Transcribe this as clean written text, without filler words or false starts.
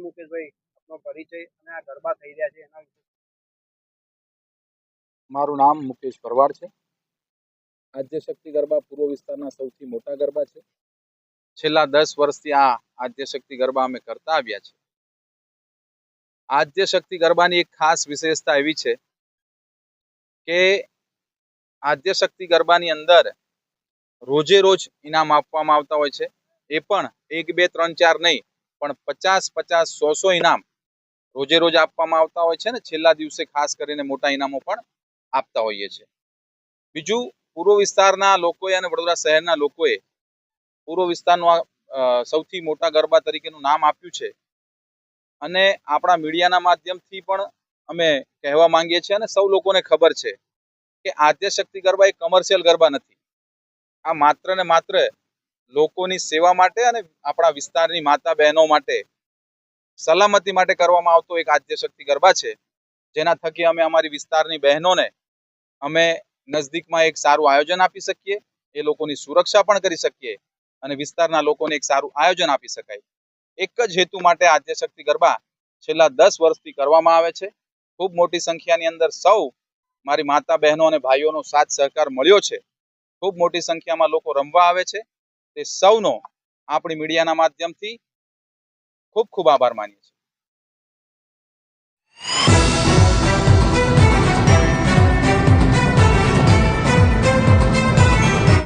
મુકેશભાઈ, આપનો પરિચય અને આ ગરબા થઈ રહ્યા છે એના વિશે. મારું નામ મુકેશ ભરવાડ છે. આદ્યશક્તિ ગરબા પૂર્વ વિસ્તારના સૌથી મોટા ગરબા છે. છેલ્લા 10 વર્ષથી આ આદ્યશક્તિ ગરબા અમે કરતા આવ્યા છે. આદ્યશક્તિ ગરબાની એક ખાસ વિશેષતા એવી છે કે આદ્યશક્તિ ગરબાની અંદર રોજે રોજ ઇનામ આપવામાં આવતા હોય છે. એ પણ 1, 2, 3, 4 નહીં, પણ 50, 50, 100 ઇનામ રોજે રોજ આપવામાં આવતા હોય છે ને છેલ્લા દિવસે ખાસ કરીને મોટા ઇનામો પણ આપતા હોઈએ છે. બીજું, પૂર્વ વિસ્તારના લોકોએ અને વડોદરા શહેરના લોકોએ પૂર્વ વિસ્તારનું સૌથી મોટા ગરબા તરીકેનું નામ આપ્યું છે. અને આપણા મીડિયાના માધ્યમથી પણ અમે કહેવા માંગીએ છીએ અને સૌ લોકોને ખબર છે કે આદ્યશક્તિ ગરબા એ કમર્શિયલ ગરબા નથી. આ માત્ર ને માત્ર લોકોની સેવા માટે અને આપણા વિસ્તારની માતા બહેનો માટે સલામતી માટે કરવામાં આવતો એક આદ્યશક્તિ ગરબા છે, જેના થકી અમે અમારી વિસ્તારની બહેનોને અમે નજદીકમાં એક સારું આયોજન આપી શકીએ, એ લોકોની સુરક્ષા પણ કરી શકીએ અને વિસ્તારના લોકોને એક સારું આયોજન આપી શકાય. એક જ હેતુ માટે આદ્યશક્તિ ગરબા છેલ્લા 10 વર્ષથી કરવામાં આવે છે. ખૂબ મોટી સંખ્યાની અંદર સૌ મારી માતા બહેનો અને ભાઈઓનો સાથ સહકાર મળ્યો છે. ખૂબ મોટી સંખ્યામાં લોકો રમવા આવે છે. તે સૌનો આપણી મીડિયાના માધ્યમથી ખૂબ ખૂબ આભાર માનીએ છીએ.